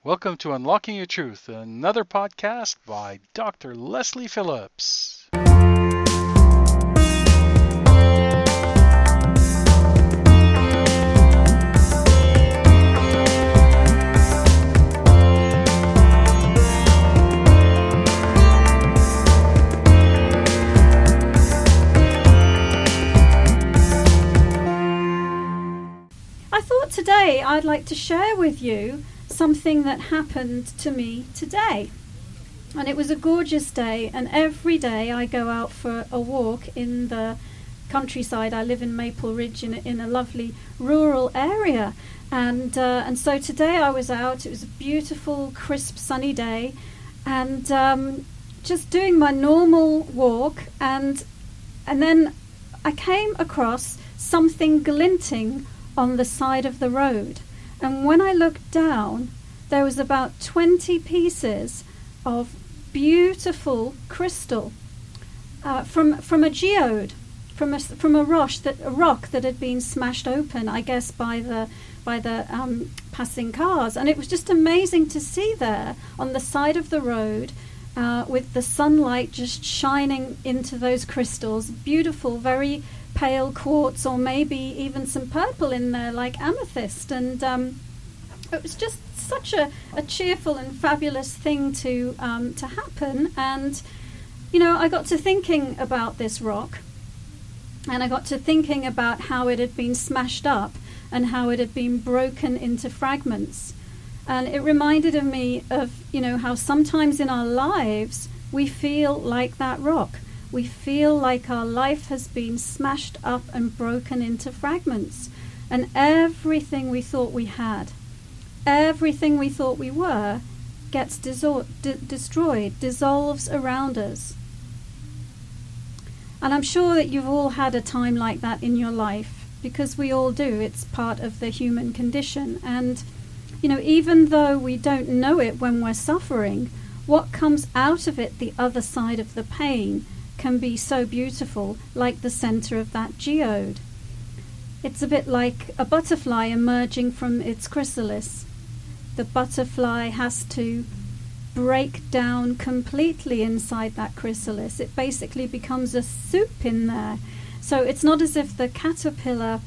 Welcome to Unlocking Your Truth, another podcast by Dr. Lesley Phillips. I thought today I'd like to share with you something that happened to me today. And it was a gorgeous day, and every day I go out for a walk in the countryside. I live in Maple Ridge in a lovely rural area, and so today I was out. It was a beautiful, crisp, sunny day, and just doing my normal walk, and then I came across something glinting on the side of the road. And when I looked down, there was about 20 pieces of beautiful crystal from a geode, from a rock that had been smashed open, I guess, by the passing cars. And it was just amazing to see there on the side of the road, with the sunlight just shining into those crystals. Beautiful, very pale quartz, or maybe even some purple in there like amethyst, and it was just such a cheerful and fabulous thing to happen. And I got to thinking about this rock, and I got to thinking about how it had been smashed up and how it had been broken into fragments. And it reminded me of how sometimes in our lives we feel like that rock. We feel like our life has been smashed up and broken into fragments. And everything we thought we had, everything we thought we were, gets destroyed, dissolves around us. And I'm sure that you've all had a time like that in your life, because we all do. It's part of the human condition. And, even though we don't know it when we're suffering, what comes out of it, the other side of the pain, can be so beautiful, like the center of that geode. It's a bit like a butterfly emerging from its chrysalis. The butterfly has to break down completely inside that chrysalis. It basically becomes a soup in there. So it's not as if the caterpillar,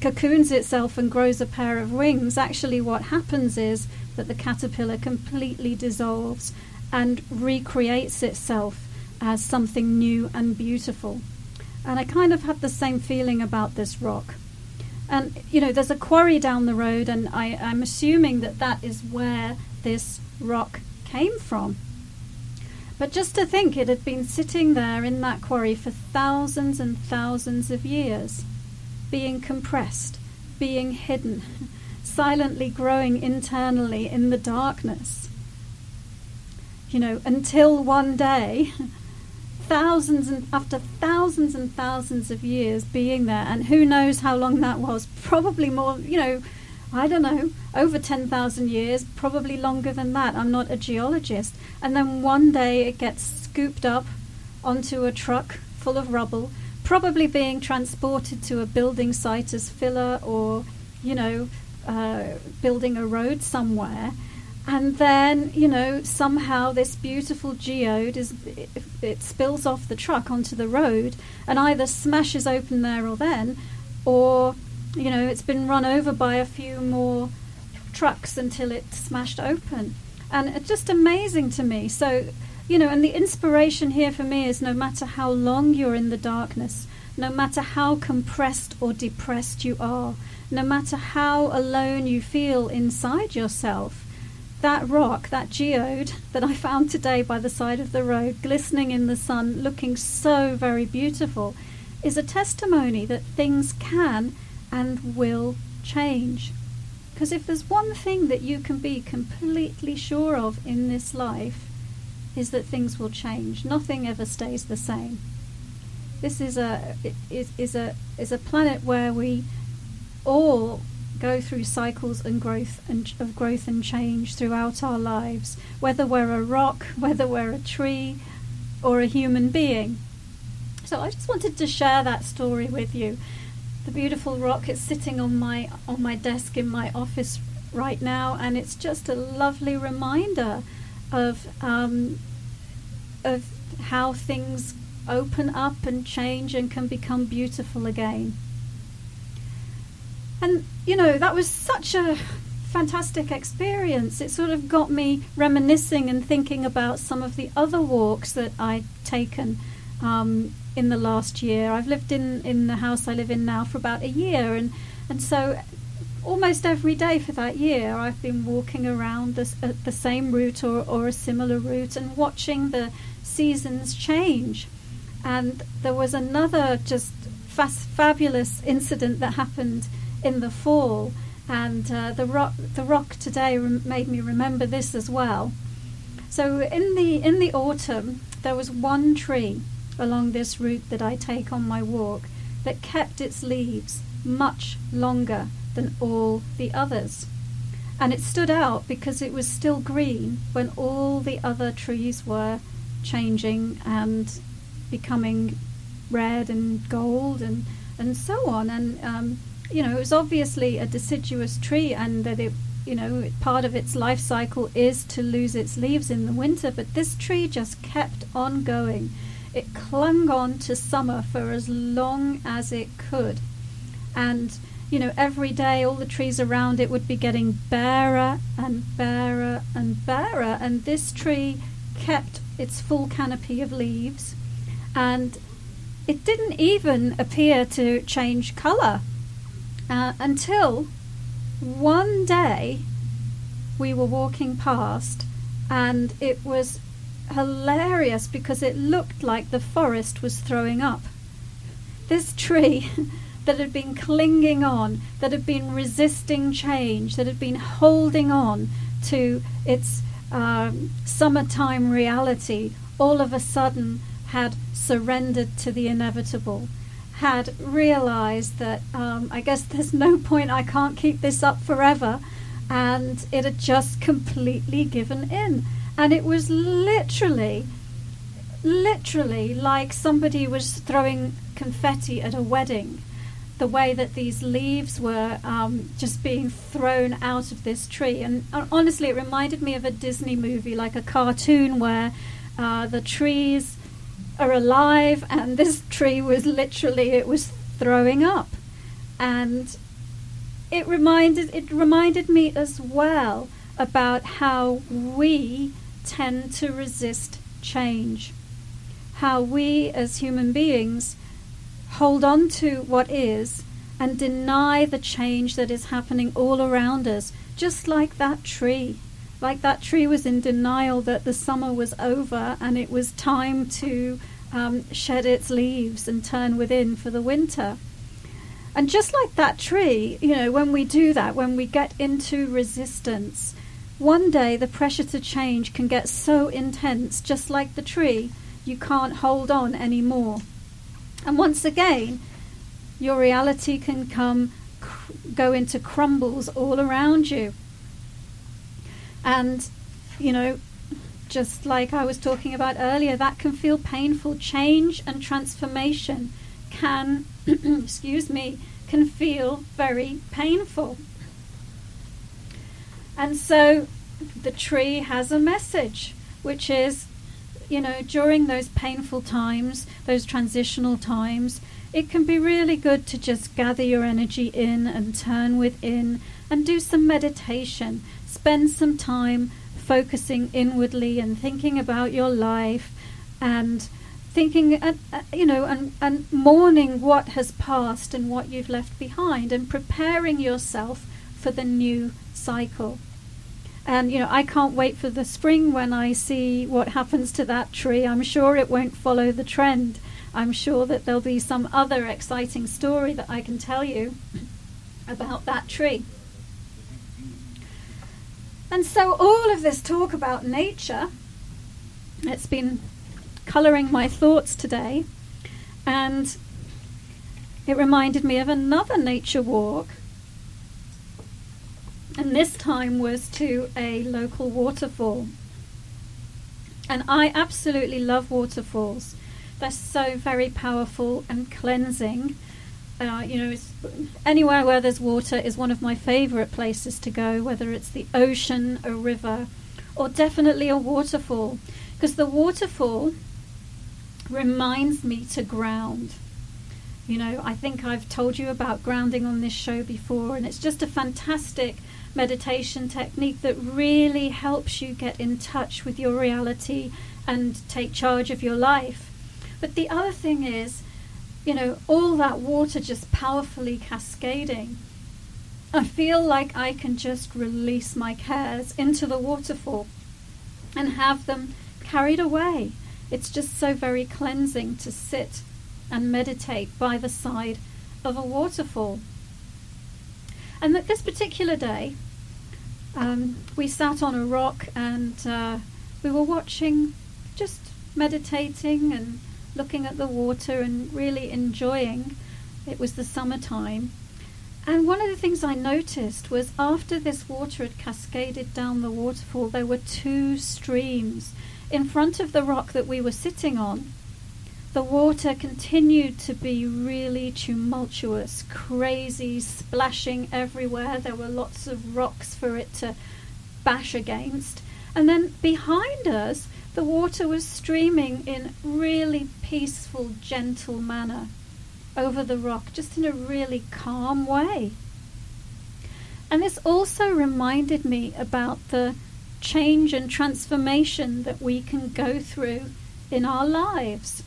cocoons itself and grows a pair of wings. Actually, what happens is that the caterpillar completely dissolves and recreates itself as something new and beautiful. And I kind of had the same feeling about this rock. And, there's a quarry down the road, and I'm assuming that is where this rock came from. But just to think, it had been sitting there in that quarry for thousands and thousands of years, being compressed, being hidden, silently growing internally in the darkness. Until one day, after thousands and thousands of years being there, and who knows how long that was, probably more, I don't know, over 10,000 years, probably longer than that. I'm not a geologist. And then one day it gets scooped up onto a truck full of rubble, probably being transported to a building site as filler, or, building a road somewhere. And then, somehow this beautiful geode it spills off the truck onto the road and either smashes open there or then, or, it's been run over by a few more trucks until it's smashed open. And it's just amazing to me. So, and the inspiration here for me is, no matter how long you're in the darkness, no matter how compressed or depressed you are, no matter how alone you feel inside yourself, that rock, that geode that I found today by the side of the road, glistening in the sun, looking so very beautiful, is a testimony that things can and will change. Because if there's one thing that you can be completely sure of in this life, is that things will change. Nothing ever stays the same. This is a planet where we all go through cycles and growth and change throughout our lives, whether we're a rock, whether we're a tree, or a human being. So I just wanted to share that story with you. The beautiful rock is sitting on my desk in my office right now, and it's just a lovely reminder of how things open up and change and can become beautiful again. And that was such a fantastic experience. It sort of got me reminiscing and thinking about some of the other walks that I'd taken in the last year. I've lived in the house I live in now for about a year, and so almost every day for that year I've been walking around the same route or a similar route and watching the seasons change. And there was another just fabulous incident that happened in the fall, and the rock today made me remember this as well. So in the autumn, there was one tree along this route that I take on my walk that kept its leaves much longer than all the others, and it stood out because it was still green when all the other trees were changing and becoming red and gold and so on. And it was obviously a deciduous tree, and that it, part of its life cycle is to lose its leaves in the winter, but this tree just kept on going. It clung on to summer for as long as it could. And, every day all the trees around it would be getting barer and barer and barer, and this tree kept its full canopy of leaves, and it didn't even appear to change colour. Until one day we were walking past, and it was hilarious because it looked like the forest was throwing up. This tree that had been clinging on, that had been resisting change, that had been holding on to its summertime reality, all of a sudden had surrendered to the inevitable, had realized that I guess there's no point, I can't keep this up forever, and it had just completely given in. And it was literally like somebody was throwing confetti at a wedding, the way that these leaves were just being thrown out of this tree. And honestly, it reminded me of a Disney movie, like a cartoon where the trees are alive, and this tree was it was throwing up. And it reminded me as well about how we tend to resist change, how we as human beings hold on to what is and deny the change that is happening all around us, just like that tree. Like that tree was in denial that the summer was over and it was time to shed its leaves and turn within for the winter. And just like that tree, when we do that, when we get into resistance, one day the pressure to change can get so intense, just like the tree, you can't hold on anymore. And once again, your reality can go into crumbles all around you. And, just like I was talking about earlier, that can feel painful. Change and transformation can, can feel very painful. And so the tree has a message, which is, during those painful times, those transitional times, it can be really good to just gather your energy in and turn within and do some meditation. Spend some time focusing inwardly and thinking about your life and thinking, and mourning what has passed and what you've left behind and preparing yourself for the new cycle. And, I can't wait for the spring when I see what happens to that tree. I'm sure it won't follow the trend. I'm sure that there'll be some other exciting story that I can tell you about that tree. And so all of this talk about nature, it's been colouring my thoughts today, and it reminded me of another nature walk. And this time was to a local waterfall. And I absolutely love waterfalls. They're so very powerful and cleansing. Anywhere where there's water is one of my favourite places to go, whether it's the ocean, a river, or definitely a waterfall, because the waterfall reminds me to ground. I think I've told you about grounding on this show before, and it's just a fantastic meditation technique that really helps you get in touch with your reality and take charge of your life. But the other thing is, all that water just powerfully cascading. I feel like I can just release my cares into the waterfall and have them carried away. It's just so very cleansing to sit and meditate by the side of a waterfall. And that this particular day, we sat on a rock and we were watching, just meditating and looking at the water and really enjoying. It was the summertime. And one of the things I noticed was after this water had cascaded down the waterfall, there were two streams. In front of the rock that we were sitting on, the water continued to be really tumultuous, crazy, splashing everywhere. There were lots of rocks for it to bash against. And then behind us, the water was streaming in really peaceful, gentle manner over the rock, just in a really calm way. And this also reminded me about the change and transformation that we can go through in our lives,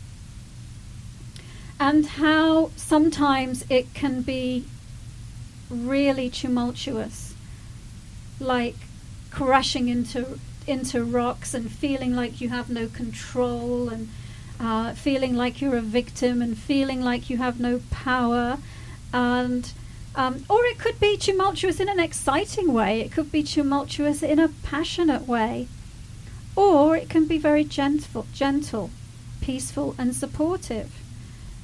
and how sometimes it can be really tumultuous, like crashing into rocks and feeling like you have no control, and feeling like you're a victim, and feeling like you have no power, and or it could be tumultuous in an exciting way. It could be tumultuous in a passionate way, or it can be very gentle, peaceful, and supportive.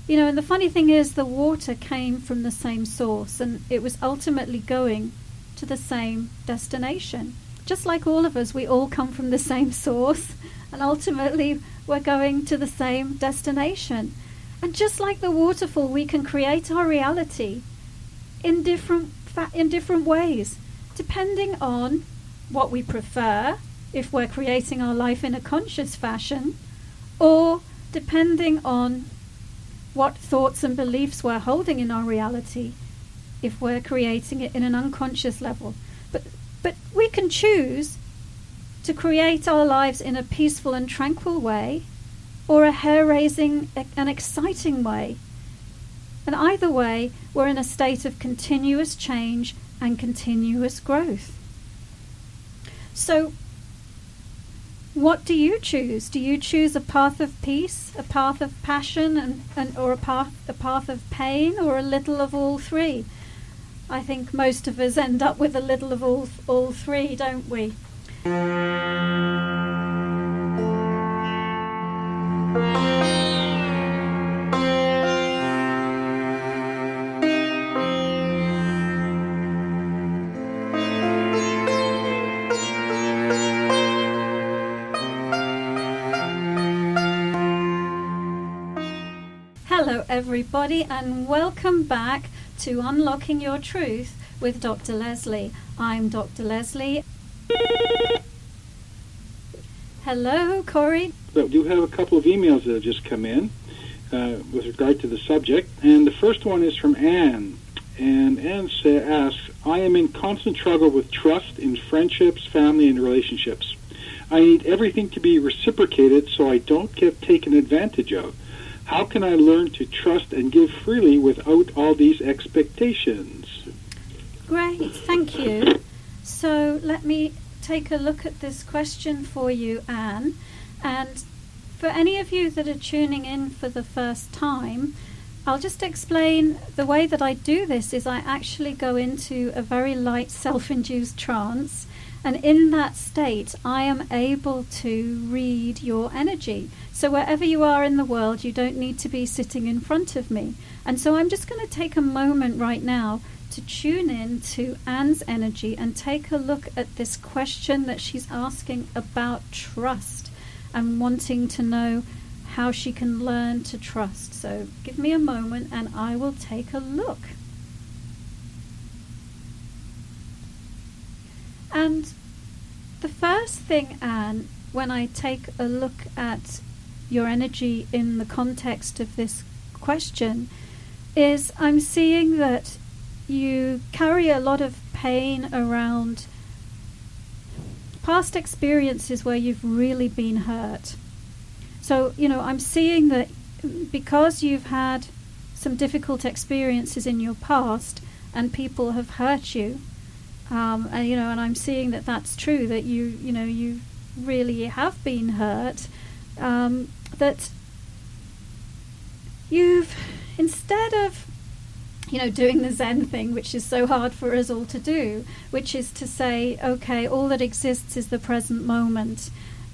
And the funny thing is, the water came from the same source, and it was ultimately going to the same destination. Just like all of us, we all come from the same source, and ultimately we're going to the same destination. And just like the waterfall, we can create our reality in different ways, depending on what we prefer, if we're creating our life in a conscious fashion, or depending on what thoughts and beliefs we're holding in our reality, if we're creating it in an unconscious level. But we can choose to create our lives in a peaceful and tranquil way, or a hair-raising and exciting way. And either way, we're in a state of continuous change and continuous growth. So, what do you choose? Do you choose a path of peace, a path of passion, or a path of pain, or a little of all three? I think most of us end up with a little of all three, don't we? Hello everybody, and welcome back to Unlocking Your Truth with Dr. Lesley. I'm Dr. Lesley. Hello, Corey. So we do have a couple of emails that have just come in with regard to the subject, and the first one is from Anne. And Anne asks, I am in constant struggle with trust in friendships, family, and relationships. I need everything to be reciprocated so I don't get taken advantage of. How can I learn to trust and give freely without all these expectations? Great, thank you. So let me take a look at this question for you, Anne. And for any of you that are tuning in for the first time, I'll just explain the way that I do this is I actually go into a very light self-induced trance, and in that state I am able to read your energy. So wherever you are in the world, you don't need to be sitting in front of me. And so I'm just going to take a moment right now to tune in to Anne's energy and take a look at this question that she's asking about trust and wanting to know how she can learn to trust. So give me a moment and I will take a look. And the first thing, Anne, when I take a look at your energy in the context of this question, is I'm seeing that you carry a lot of pain around past experiences where you've really been hurt. So, I'm seeing that because you've had some difficult experiences in your past and people have hurt you, and I'm seeing that that's true, that you really have been hurt, that you've, instead of doing the Zen thing, which is so hard for us all to do, which is to say, okay, all that exists is the present moment.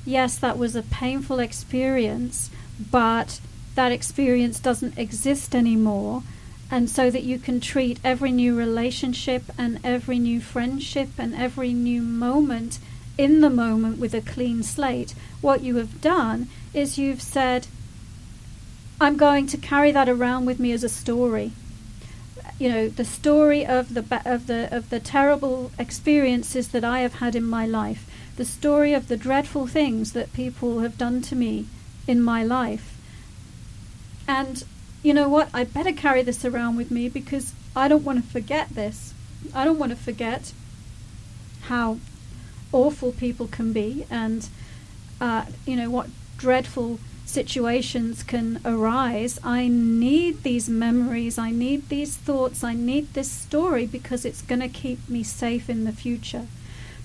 Yes, that was a painful experience, but that experience doesn't exist anymore. And so that you can treat every new relationship and every new friendship and every new moment in the moment with a clean slate. What you have done is you've said, I'm going to carry that around with me as a story. The story of the terrible experiences that I have had in my life, the story of the dreadful things that people have done to me in my life. And you know what? I better carry this around with me because I don't want to forget this. I don't want to forget how awful people can be and what dreadful situations can arise. I need these memories, I need these thoughts, I need this story because it's going to keep me safe in the future.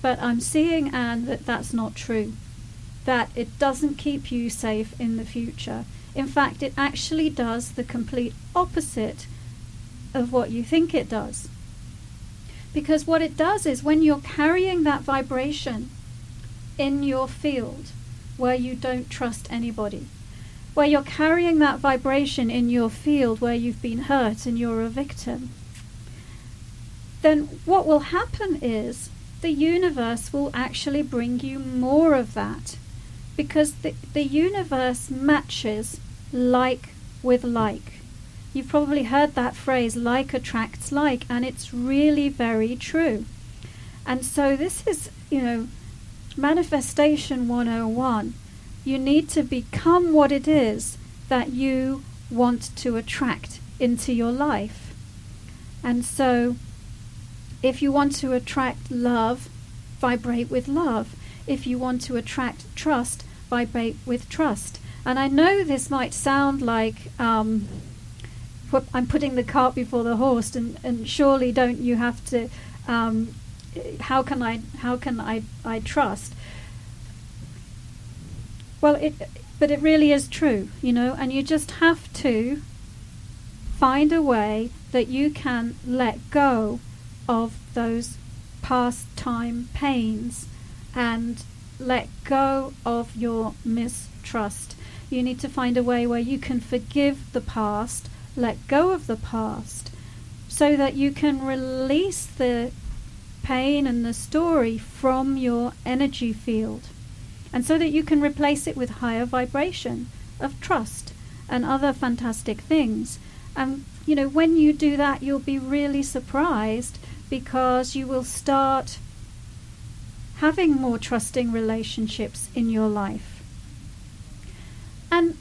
But I'm seeing, Anne, that that's not true, that it doesn't keep you safe in the future. In fact, it actually does the complete opposite of what you think it does. Because what it does is when you're carrying that vibration in your field where you don't trust anybody, where you're carrying that vibration in your field where you've been hurt and you're a victim, then what will happen is the universe will actually bring you more of that, because the universe matches like with like. You've probably heard that phrase, like attracts like, and it's really very true. And so this is, manifestation 101. You need to become what it is that you want to attract into your life. And so if you want to attract love, vibrate with love. If you want to attract trust, vibrate with trust. And I know this might sound like I'm putting the cart before the horse, and surely don't you have to, how can I trust? Well, but it really is true, and you just have to find a way that you can let go of those past time pains and let go of your mistrust. You need to find a way where you can forgive the past, let go of the past, so that you can release the pain and the story from your energy field, and so that you can replace it with higher vibration of trust and other fantastic things. And when you do that, you'll be really surprised, because you will start having more trusting relationships in your life. And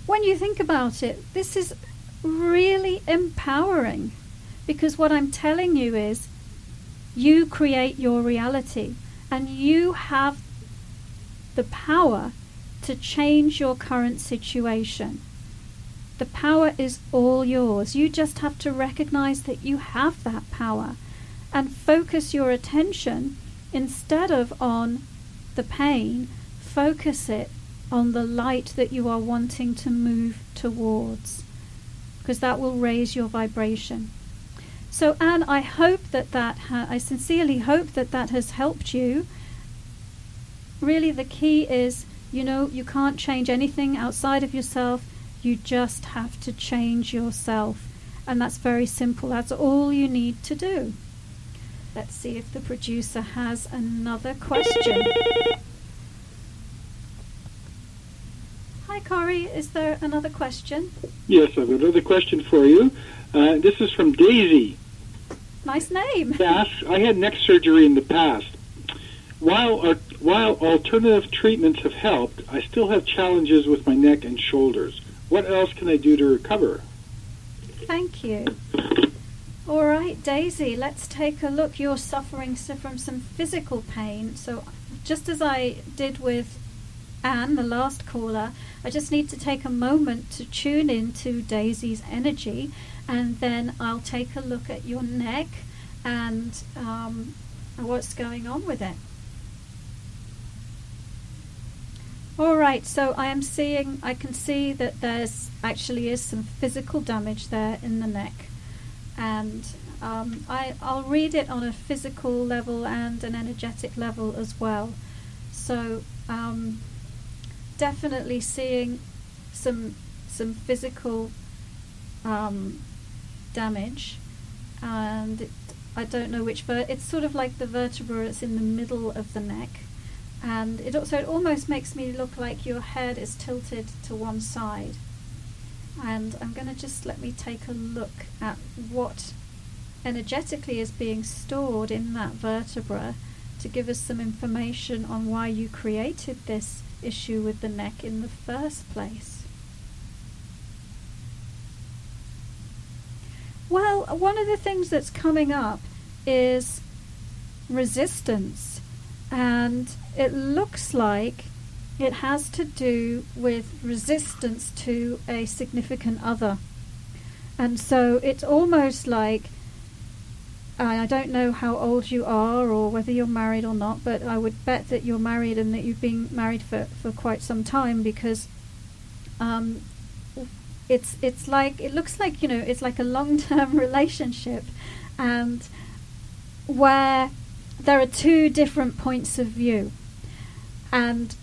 when you think about it, this is really empowering, because what I'm telling you is you create your reality, and you have the power to change your current situation. The power is all yours. You just have to recognize that you have that power and focus your attention, instead of on the pain, focus it on the light that you are wanting to move towards, because that will raise your vibration. So, Anne, I hope I sincerely hope that has helped you. Really, the key is, you can't change anything outside of yourself. You just have to change yourself. And that's very simple. That's all you need to do. Let's see if the producer has another question. Hi, Corey. Is there another question? Yes, I've got another question for you. This is from Daisy. Nice name. Yes, I had neck surgery in the past. While alternative treatments have helped, I still have challenges with my neck and shoulders. What else can I do to recover? Thank you. All right, Daisy, let's take a look. You're suffering from some physical pain. So just as I did with Anne, the last caller, I just need to take a moment to tune into Daisy's energy, and then I'll take a look at your neck and what's going on with it. All right, so I can see that there's actually is some physical damage there in the neck, and I'll read it on a physical level and an energetic level as well. So definitely seeing some physical damage, and I don't know which, but it's sort of like the vertebra that's in the middle of the neck. And it almost makes me look like your head is tilted to one side. And I'm going to just let me take a look at what energetically is being stored in that vertebra to give us some information on why you created this issue with the neck in the first place. Well, one of the things that's coming up is resistance. And it looks like it has to do with resistance to a significant other. And so it's almost like, I don't know how old you are or whether you're married or not, but I would bet that you're married and that you've been married for quite some time, because it's like, it looks like, it's like a long-term relationship, and where there are two different points of view, and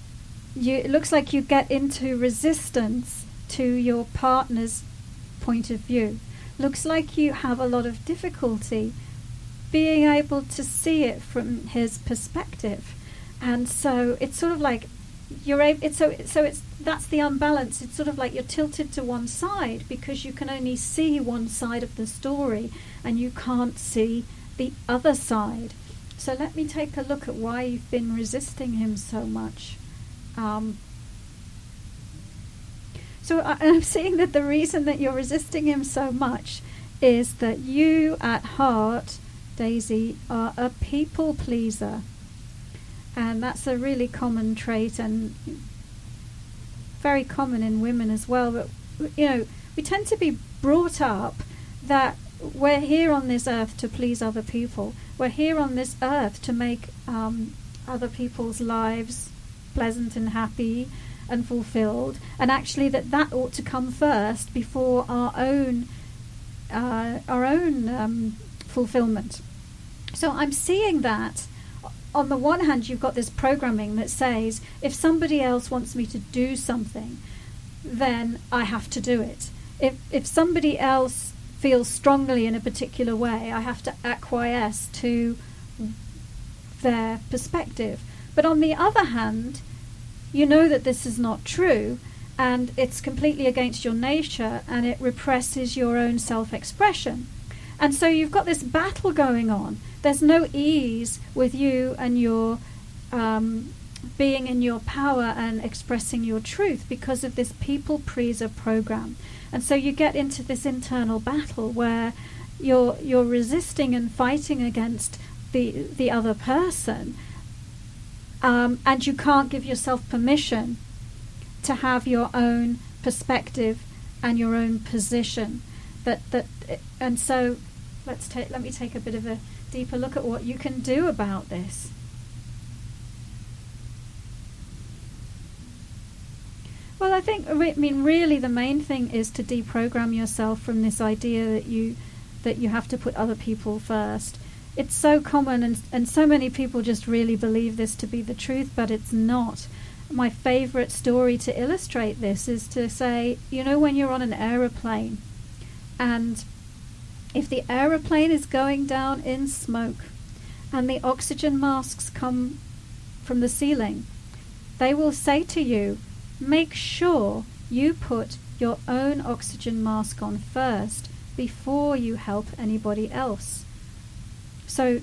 it looks like you get into resistance to your partner's point of view. Looks like you have a lot of difficulty being able to see it from his perspective, and so it's sort of like that's the unbalance. It's sort of like you're tilted to one side because you can only see one side of the story and you can't see the other side. So let me take a look at why you've been resisting him so much. So I'm seeing that the reason that you're resisting him so much is that you at heart, Daisy, are a people pleaser. And that's a really common trait, and very common in women as well. But, we tend to be brought up that we're here on this earth to please other people. We're here on this earth to make other people's lives pleasant and happy and fulfilled, and actually that ought to come first before our own fulfillment. So I'm seeing that on the one hand you've got this programming that says if somebody else wants me to do something, then I have to do it. If somebody else feels strongly in a particular way, I have to acquiesce to their perspective. But on the other hand, you know that this is not true, and it's completely against your nature, and it represses your own self-expression. And so you've got this battle going on. There's no ease with you and your being in your power and expressing your truth because of this people pleaser program. And so you get into this internal battle where you're resisting and fighting against the other person, and you can't give yourself permission to have your own perspective and your own position. And so let me take a bit of a deeper look at what you can do about this. Well, I mean, really the main thing is to deprogram yourself from this idea that you have to put other people first. It's so common, and so many people just really believe this to be the truth, but it's not. My favorite story to illustrate this is to say, when you're on an aeroplane, and if the aeroplane is going down in smoke and the oxygen masks come from the ceiling, they will say to you, make sure you put your own oxygen mask on first before you help anybody else. So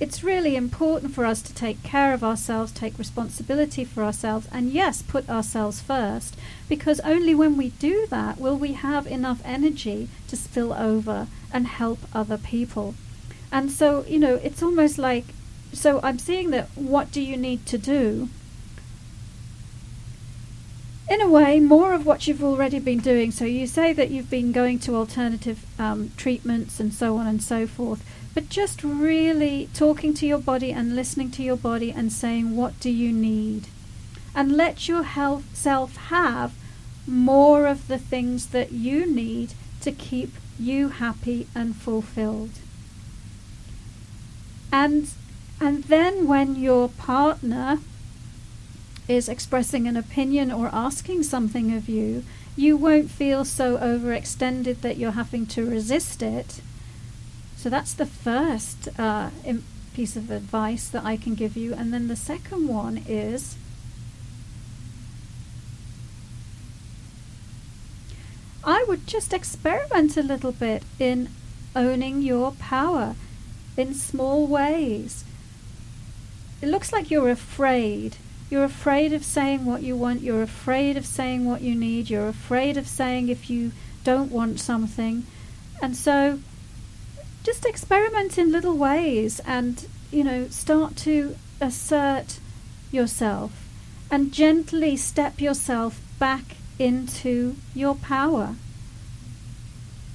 it's really important for us to take care of ourselves, take responsibility for ourselves, and yes, put ourselves first, because only when we do that will we have enough energy to spill over and help other people. And so, it's almost like, so I'm seeing that what do you need to do? In a way, more of what you've already been doing. So you say that you've been going to alternative treatments and so on and so forth, but just really talking to your body and listening to your body and saying, what do you need? And let your self have more of the things that you need to keep you happy and fulfilled. And then when your partner is expressing an opinion or asking something of you, you won't feel so overextended that you're having to resist it. So that's the first piece of advice that I can give you. And then the second one is, I would just experiment a little bit in owning your power in small ways. It looks like you're afraid. You're afraid of saying what you want. You're afraid of saying what you need. You're afraid of saying if you don't want something. And so just experiment in little ways and, start to assert yourself and gently step yourself back into your power.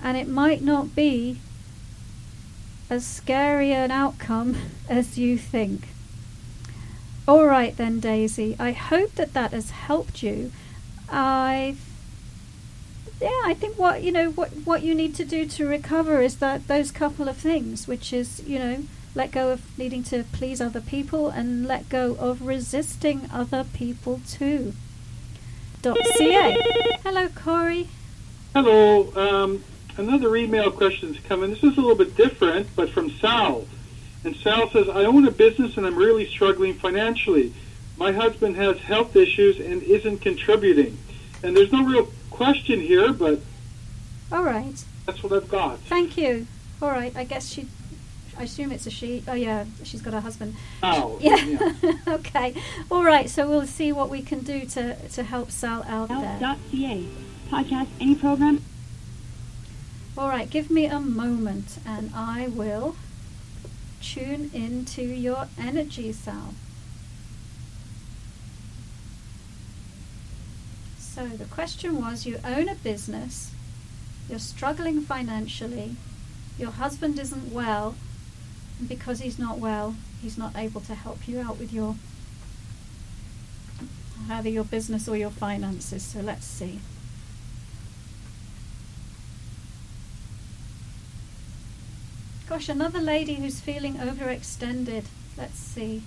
And it might not be as scary an outcome as you think. All right then, Daisy. I hope that has helped you. I think what you need to do to recover is those couple of things, which is, let go of needing to please other people and let go of resisting other people too. .ca. Hello, Corey. Hello. Another email question's coming. This is a little bit different, but from Sal. And Sal says, I own a business and I'm really struggling financially. My husband has health issues and isn't contributing. And there's no real question here, but all right, that's what I've got. Thank you. All right, I assume it's a she. Oh yeah, she's got a husband. Oh, yeah. Okay. All right, so we'll see what we can do to help Sal out there. .ca. Podcast, any program. All right, give me a moment and I will tune into your energy, Sal. So the question was, you own a business, you're struggling financially, your husband isn't well, and because he's not well, he's not able to help you out with either your business or your finances. So let's see. Gosh, another lady who's feeling overextended. Let's see.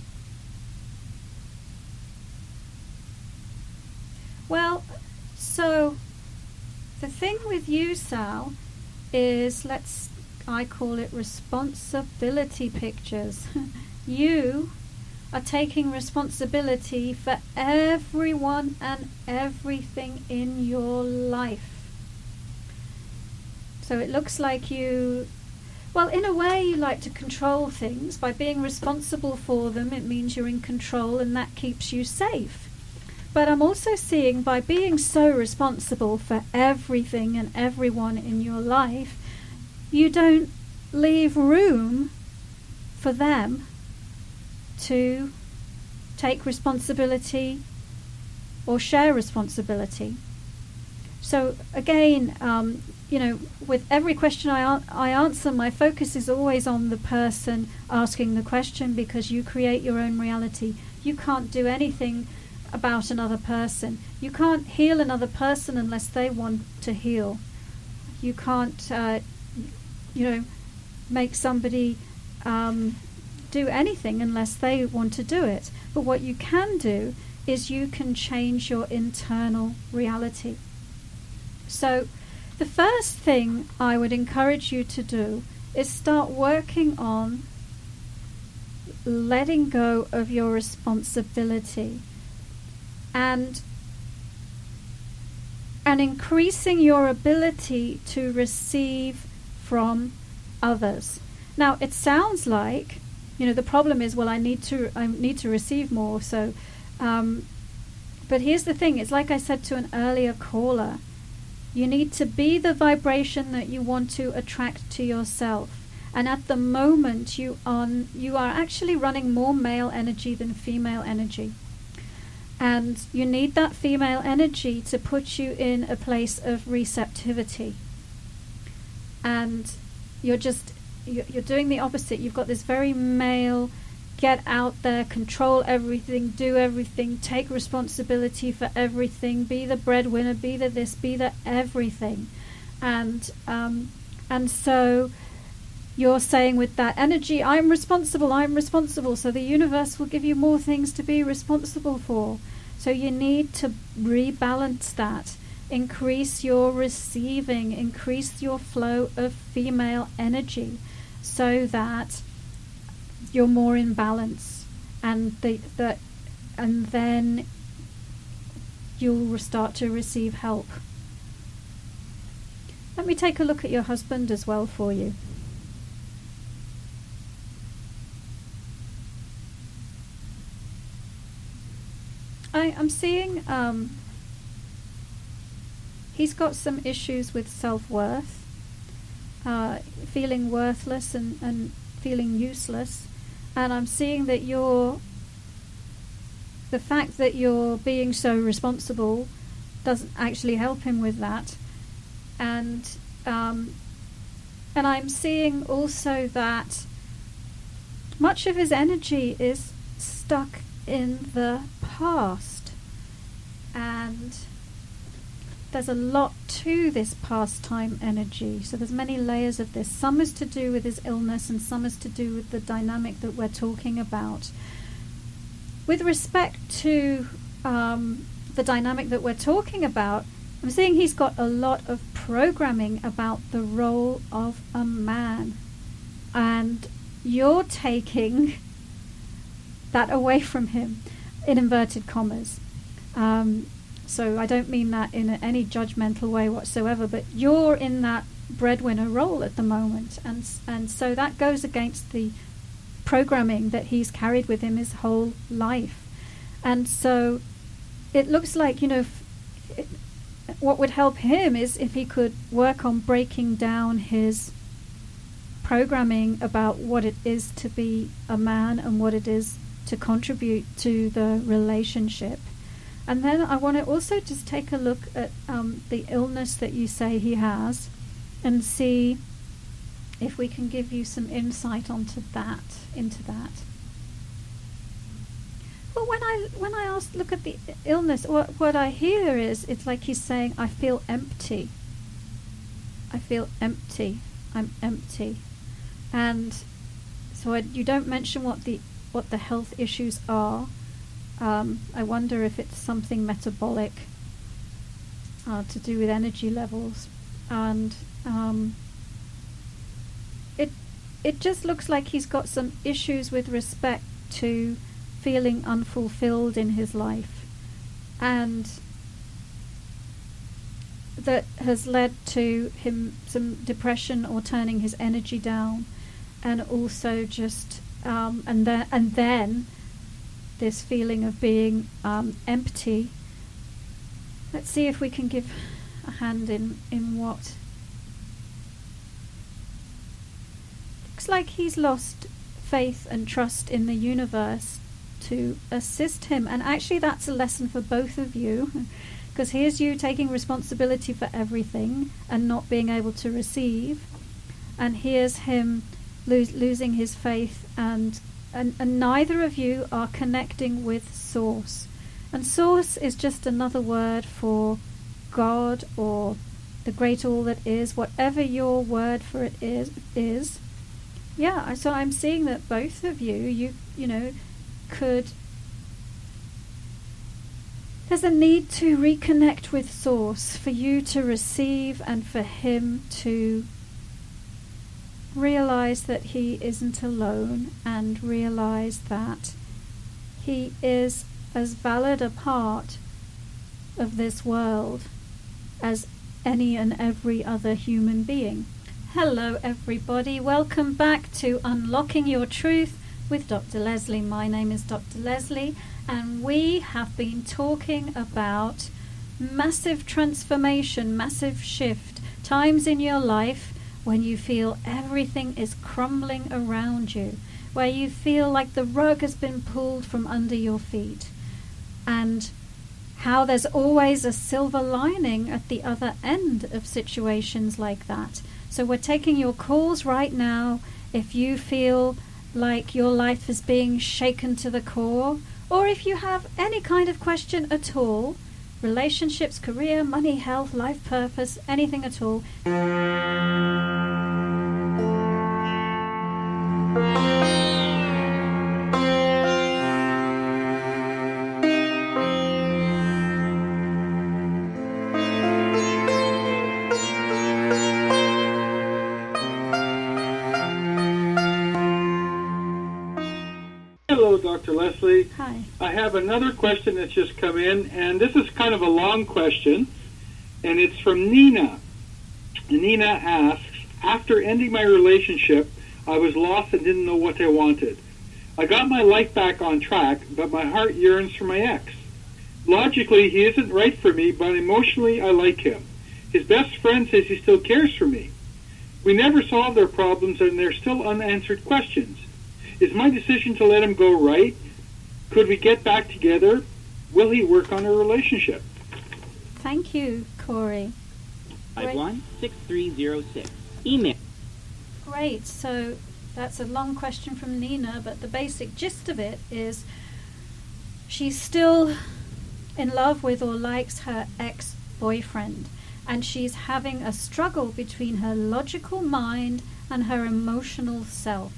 Well, so the thing with you, Sal, is I call it responsibility pictures. You are taking responsibility for everyone and everything in your life. So it looks like well, in a way, you like to control things. By being responsible for them, it means you're in control and that keeps you safe. But I'm also seeing, by being so responsible for everything and everyone in your life, you don't leave room for them to take responsibility or share responsibility. So again, with every question I answer, my focus is always on the person asking the question, because you create your own reality. You can't do anything about another person. You can't heal another person unless they want to heal. You can't, make somebody do anything unless they want to do it. But what you can do is you can change your internal reality. So the first thing I would encourage you to do is start working on letting go of your responsibility. And and increasing your ability to receive from others. Now, it sounds like, the problem is, well, I need to receive more. So, but here's the thing: it's like I said to an earlier caller. You need to be the vibration that you want to attract to yourself. And at the moment, you are actually running more male energy than female energy. And you need that female energy to put you in a place of receptivity. And you're doing the opposite. You've got this very male, get out there, control everything, do everything, take responsibility for everything, be the breadwinner, be the this, be the everything. And so you're saying with that energy, I'm responsible. So the universe will give you more things to be responsible for. So you need to rebalance that. Increase your receiving, increase your flow of female energy so that you're more in balance, and then you'll start to receive help. Let me take a look at your husband as well for you. I'm seeing he's got some issues with self-worth, feeling worthless and feeling useless. And I'm seeing that the fact that you're being so responsible doesn't actually help him with that. And I'm seeing also that much of his energy is stuck in the past. And there's a lot to this past time energy. So there's many layers of this. Some is to do with his illness, and some is to do with the dynamic that we're talking about. With respect to the dynamic that we're talking about, I'm seeing he's got a lot of programming about the role of a man. And you're taking that away from him, in inverted commas. So I don't mean that in any judgmental way whatsoever, but you're in that breadwinner role at the moment, and so that goes against the programming that he's carried with him his whole life. And so it looks like, what would help him is if he could work on breaking down his programming about what it is to be a man and what it is to contribute to the relationship. And then I want to also just take a look at the illness that you say he has, and see if we can give you some insight into that. Well, when I look at the illness, what I hear is, it's like he's saying, I feel empty. I'm empty. And so you don't mention what the health issues are. I wonder if it's something metabolic to do with energy levels, and it just looks like he's got some issues with respect to feeling unfulfilled in his life, and that has led to him some depression or turning his energy down, and also just and then this feeling of being empty. Let's see if we can give a hand in what looks like he's lost faith and trust in the universe to assist him. And actually that's a lesson for both of you, because here's you taking responsibility for everything and not being able to receive, and here's him losing his faith, and neither of you are connecting with Source. And Source is just another word for God or the great all that is, whatever your word for it is. Yeah, so I'm seeing that both of you could... There's a need to reconnect with Source, for you to receive and for him to realize that he isn't alone, and realize that he is as valid a part of this world as any and every other human being. Hello everybody, welcome back to Unlocking Your Truth with Dr. Lesley. My name is Dr. Lesley, and we have been talking about massive transformation, massive shift, times in your life when you feel everything is crumbling around you, where you feel like the rug has been pulled from under your feet, and how there's always a silver lining at the other end of situations like that. So we're taking your calls right now if you feel like your life is being shaken to the core, or if you have any kind of question at all, relationships, career, money, health, life purpose, anything at all. Hello, Dr. Lesley. Hi. I have another question that's just come in, and this is kind of a long question, and it's from Nina. And Nina asks, after ending my relationship, I was lost and didn't know what I wanted. I got my life back on track, but my heart yearns for my ex. Logically, he isn't right for me, but emotionally, I like him. His best friend says he still cares for me. We never solved our problems, and there's still unanswered questions. Is my decision to let him go right? Could we get back together? Will he work on our relationship? Thank you, Corey. 516306. Email. Great. So that's a long question from Nina, but the basic gist of it is she's still in love with or likes her ex-boyfriend, and she's having a struggle between her logical mind and her emotional self.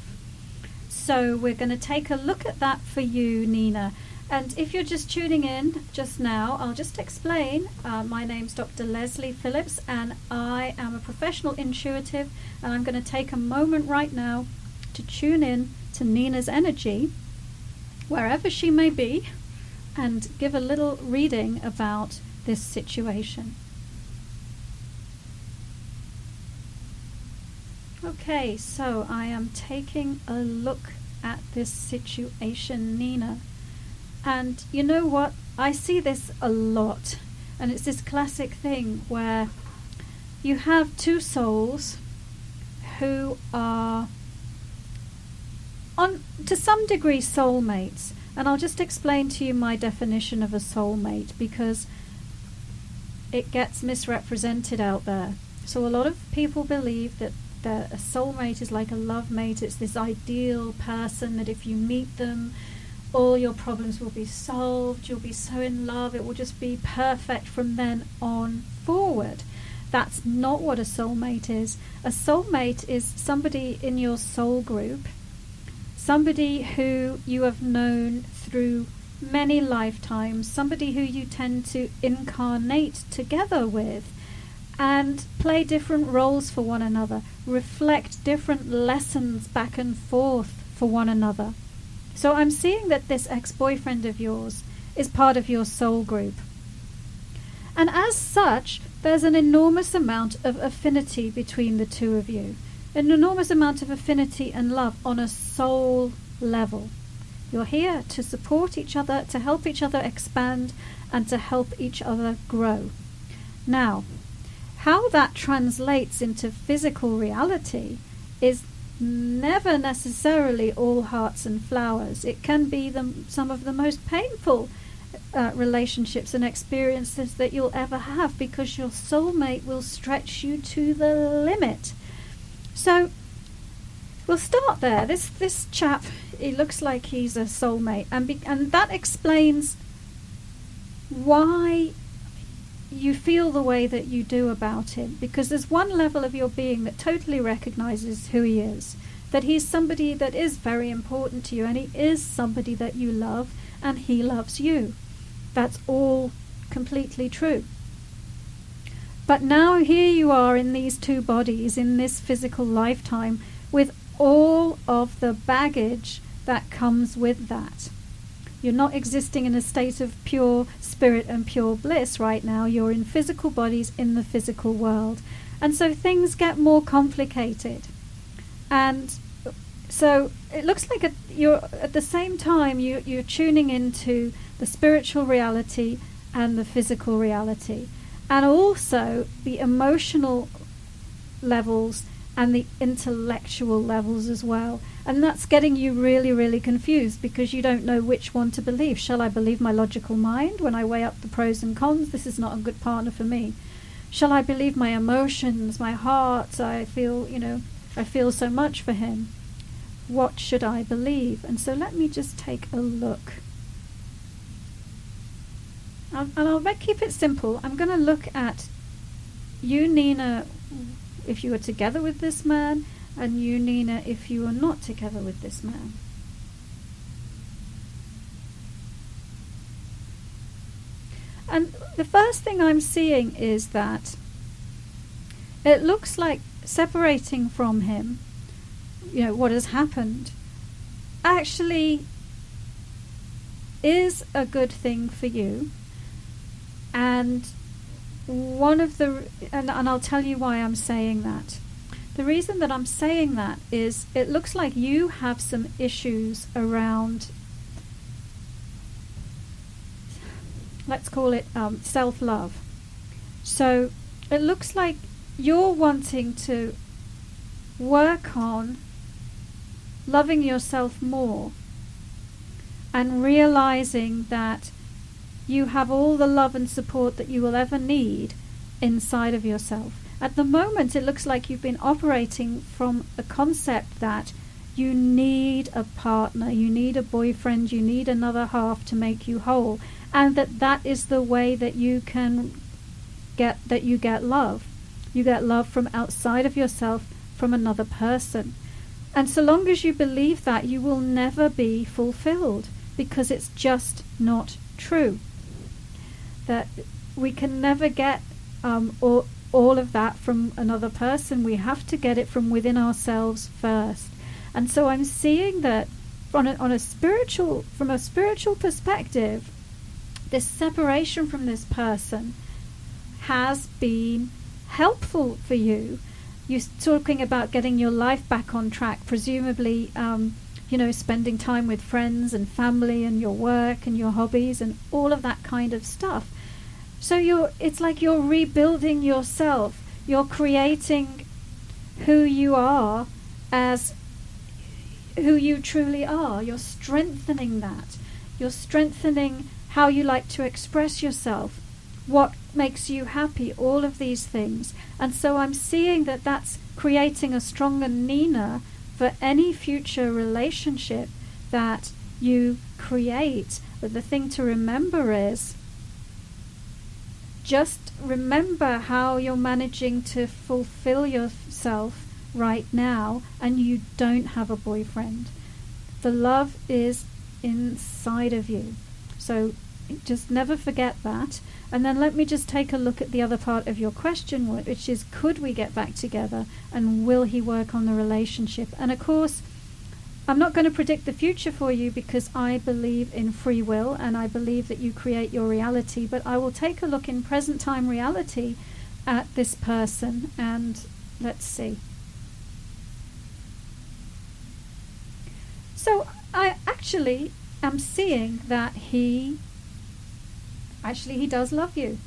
So we're going to take a look at that for you, Nina. And if you're just tuning in just now, I'll just explain. My name's Dr. Lesley Phillips, and I am a professional intuitive, and I'm going to take a moment right now to tune in to Nina's energy, wherever she may be, and give a little reading about this situation. Okay, so I am taking a look at this situation, Nina. And you know what? I see this a lot. And it's this classic thing where you have two souls who are, to some degree, soulmates. And I'll just explain to you my definition of a soulmate, because it gets misrepresented out there. So a lot of people believe that a soulmate is like a love mate. It's this ideal person that if you meet them, all your problems will be solved. You'll be so in love. It will just be perfect from then on forward. That's not what a soulmate is. A soulmate is somebody in your soul group, somebody who you have known through many lifetimes, somebody who you tend to incarnate together with, and play different roles for one another, reflect different lessons back and forth for one another. So I'm seeing that this ex-boyfriend of yours is part of your soul group. And as such, there's an enormous amount of affinity between the two of you. An enormous amount of affinity and love on a soul level. You're here to support each other, to help each other expand, and to help each other grow. Now, how that translates into physical reality is never necessarily all hearts and flowers. It can be some of the most painful relationships and experiences that you'll ever have, because your soulmate will stretch you to the limit. So we'll start there. This chap, it looks like he's a soulmate, and that explains why you feel the way that you do about him, because there's one level of your being that totally recognizes who he is, that he's somebody that is very important to you, and he is somebody that you love, and he loves you. That's all completely true. But now here you are in these two bodies, in this physical lifetime, with all of the baggage that comes with that. You're not existing in a state of pure spirit and pure bliss right now. You're in physical bodies in the physical world. And so things get more complicated. And so it looks like you're at the same time you're tuning into the spiritual reality and the physical reality, and also the emotional levels and the intellectual levels as well. And that's getting you really, really confused, because you don't know which one to believe. Shall I believe my logical mind when I weigh up the pros and cons? This is not a good partner for me. Shall I believe my emotions, my heart? I feel so much for him. What should I believe? And so let me just take a look. And I'll keep it simple. I'm going to look at you, Nina, if you were together with this man, and you, Nina, if you were not together with this man. And the first thing I'm seeing is that it looks like separating from him, what has happened, actually is a good thing for you. And and I'll tell you why I'm saying that. The reason that I'm saying that is it looks like you have some issues around, let's call it self-love. So it looks like you're wanting to work on loving yourself more and realizing that you have all the love and support that you will ever need inside of yourself. At the moment, it looks like you've been operating from a concept that you need a partner, you need a boyfriend, you need another half to make you whole, and that is the way that you can get love. You get love from outside of yourself, from another person. And so long as you believe that, you will never be fulfilled, because it's just not true. That we can never get all of that from another person. We have to get it from within ourselves first. And so I'm seeing that from a spiritual perspective, this separation from this person has been helpful for you. You're talking about getting your life back on track, presumably spending time with friends and family and your work and your hobbies and all of that kind of stuff. So it's like you're rebuilding yourself. You're creating who you are as who you truly are. You're strengthening that. You're strengthening how you like to express yourself, what makes you happy, all of these things. And so I'm seeing that that's creating a stronger Nina for any future relationship that you create. But the thing to remember is, just remember how you're managing to fulfill yourself right now, and you don't have a boyfriend. The love is inside of you. So just never forget that. And then let me just take a look at the other part of your question, which is, could we get back together, and will he work on the relationship? And of course, I'm not going to predict the future for you, because I believe in free will and I believe that you create your reality. But I will take a look in present time reality at this person, and let's see. So I actually am seeing that he does love you.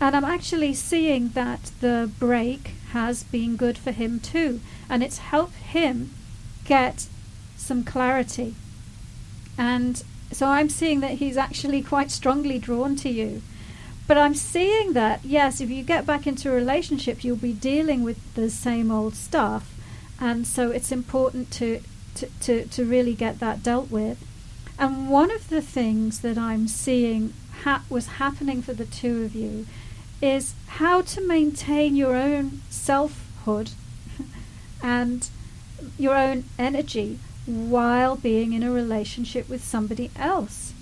And I'm actually seeing that the break has been good for him too. And it's helped him get some clarity. And so I'm seeing that he's actually quite strongly drawn to you. But I'm seeing that, yes, if you get back into a relationship, you'll be dealing with the same old stuff. And so it's important to really get that dealt with. And one of the things that I'm seeing was happening for the two of you is how to maintain your own selfhood and your own energy while being in a relationship with somebody else.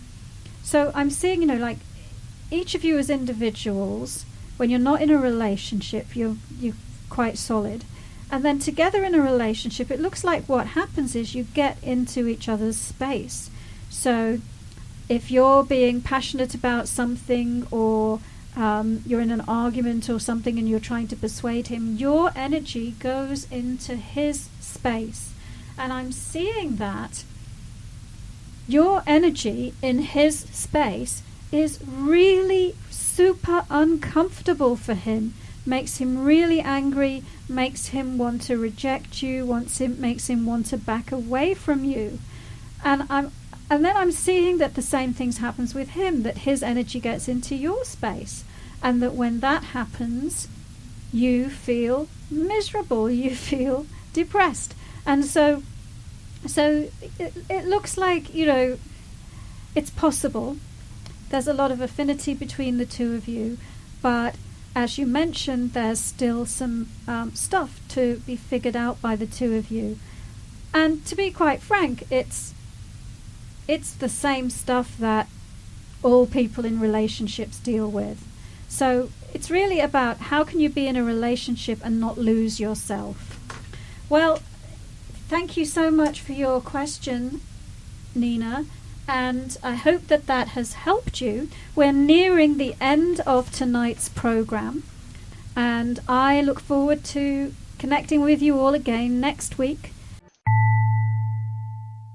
So I'm seeing, like each of you as individuals, when you're not in a relationship, you're quite solid. And then together in a relationship, it looks like what happens is you get into each other's space. So if you're being passionate about something, or you're in an argument or something and you're trying to persuade him, your energy goes into his space. And I'm seeing that your energy in his space is really super uncomfortable for him, makes him really angry, makes him want to reject you, makes him want to back away from you. And then I'm seeing that the same things happens with him, that his energy gets into your space, and that when that happens, you feel miserable, you feel depressed. And so it looks like, it's possible. There's a lot of affinity between the two of you, but as you mentioned, there's still some stuff to be figured out by the two of you. And to be quite frank, it's the same stuff that all people in relationships deal with. So it's really about how can you be in a relationship and not lose yourself. Well, thank you so much for your question, Nina, and I hope that has helped you. We're nearing the end of tonight's program, and I look forward to connecting with you all again next week.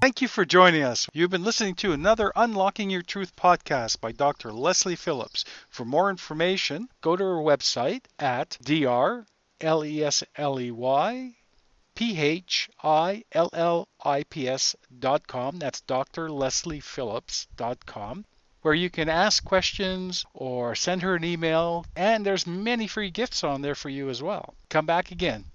Thank you for joining us. You've been listening to another Unlocking Your Truth podcast by Dr. Lesley Phillips. For more information, go to our website at drlesleyphillips.com. That's drlesleyphillips.com, where you can ask questions or send her an email, and there's many free gifts on there for you as well. Come back again.